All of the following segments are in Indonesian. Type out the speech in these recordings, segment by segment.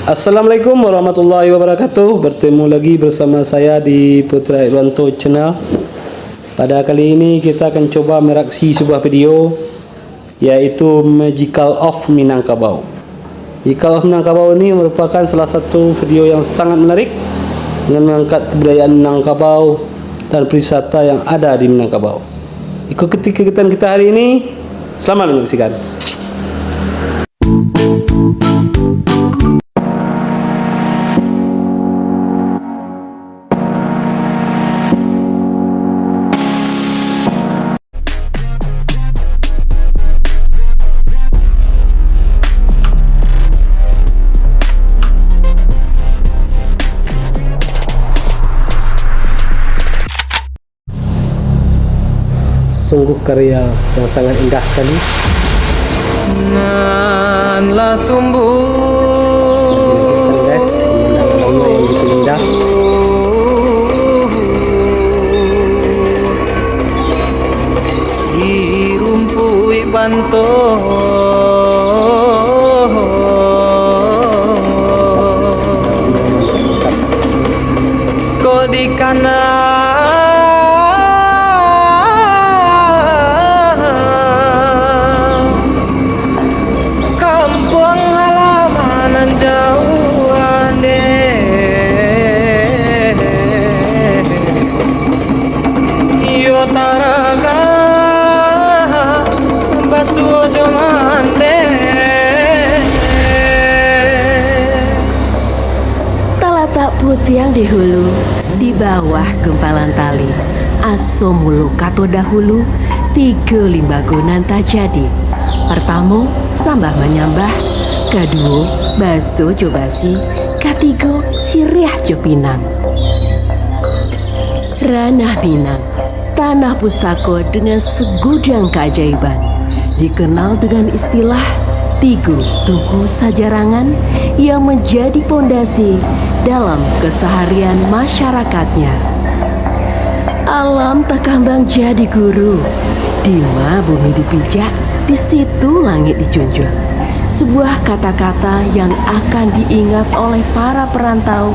Assalamualaikum warahmatullahi wabarakatuh. Bertemu lagi bersama saya di Putra Irwanto Channel. Pada kali ini kita akan coba mereaksi sebuah video, yaitu Magical of Minangkabau. Magical of Minangkabau ini merupakan salah satu video yang sangat menarik dengan mengangkat kebudayaan Minangkabau dan perwisata yang ada di Minangkabau. Ikuti kegiatan kita hari ini. Selamat menyaksikan. Sungguh karya yang sangat indah sekali. Nanlah tumbuh Guys, pemandangan yang begitu indah. si rumpui banto kau di kanan Talatak putih yang di hulu, di bawah gempalan tali. Aso mulu kato dahulu, 3 limbagonan tak jadi. Pertama, sambah menyambah. Kedua, baso jo basi. Ketiga, siriah jo pinang. Ranah Minang, tanah pusaka dengan segudang keajaiban, dikenal dengan istilah Tigo Tugu Sajarangan yang menjadi pondasi dalam keseharian masyarakatnya. Alam tak kambang jadi guru, dima bumi dipijak, di situ langit dijunjung. Sebuah kata-kata yang akan diingat oleh para perantau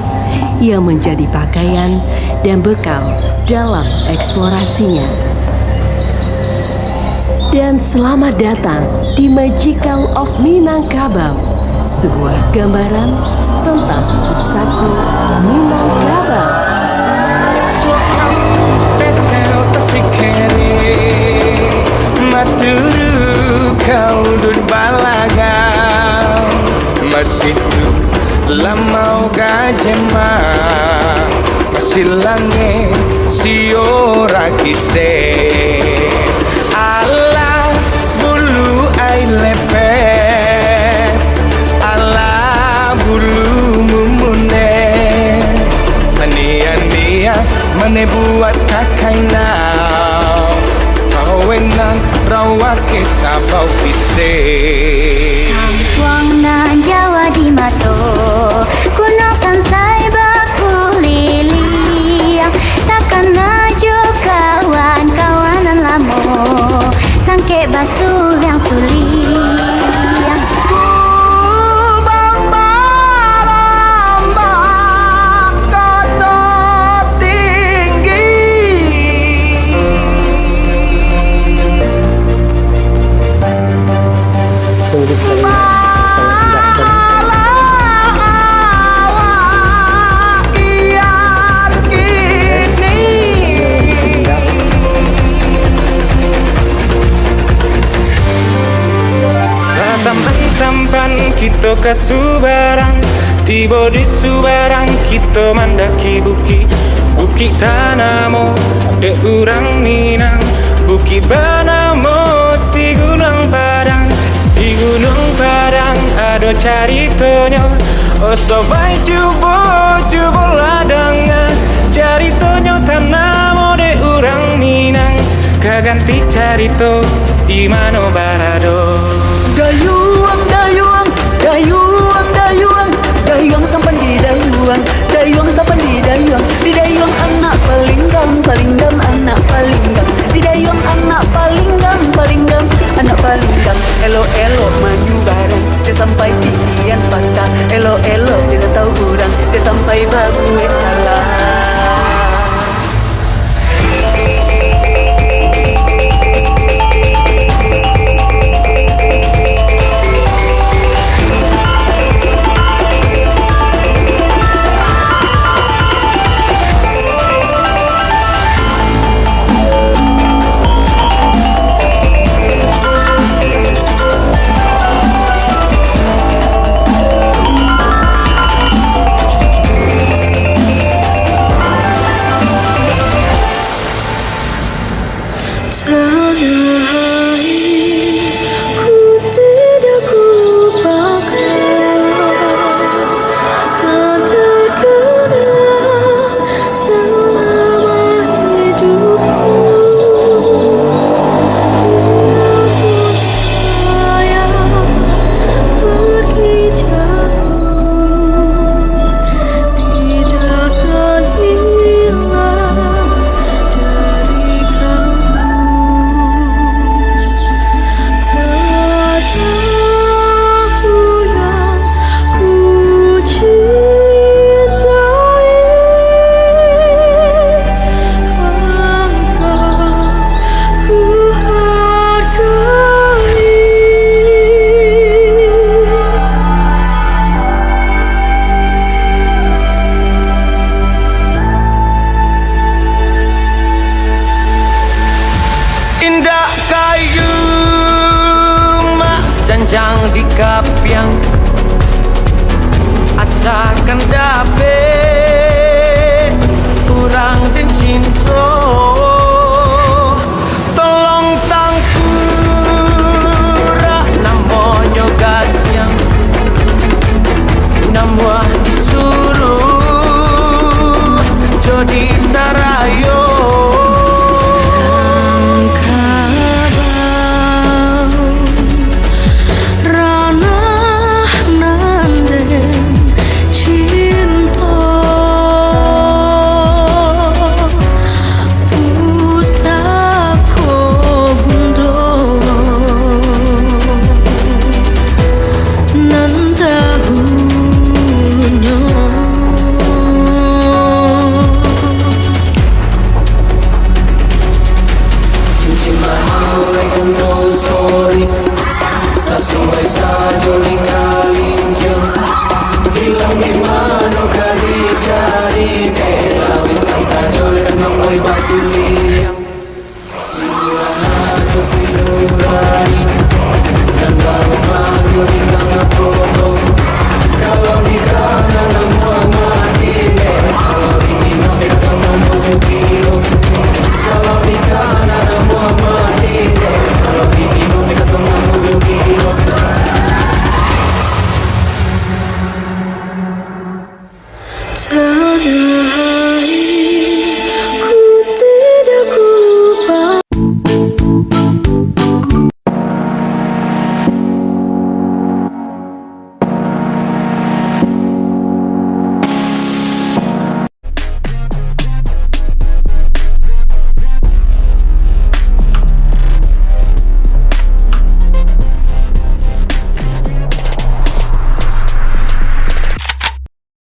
yang menjadi pakaian dan bekal dalam eksplorasinya. Dan selamat datang di Magical of Minangkabau, sebuah gambaran tentang pusaka Minangkabau. Maturu kau dud balaga masitu lamau gajema masilange siora kise ala bulu ai lepet ala bulu mumune ania mane buat kakaina kawenan rawa kesabau kise Kampung nan Jawa di Mato, Gunung Sansai baku liliang, takkan maju kawan-kawanan lamo, sangke basuh yang suliang. Sungguh karya sangat indah sekali. Sampan kita ke Subarang, tiba di Subarang kita mandaki Bukit Tanamo, de urang Minang, Bukit Banamo, si Gunung Padang. Di Gunung Padang ada caritonyo, oh sobai jubo ladangan. Caritonyo Tanamo de urang Minang, kaganti carito di mano barado. Dayuang sampan di dayuang sampan di dayuang anak paling gam anak paling gam di dayuang anak paling gam anak paling gam elo maju bareng sampai tinggian patah Elo-elo tidak tahu kurang, dia sampai babuik salah. Tanah air ku tidak lupakan, kan terkenang selama hidupku. Biarpun saya pergi jauh, tidak akan hilang dari kamu. Indah kayu mak janjang di kapiang,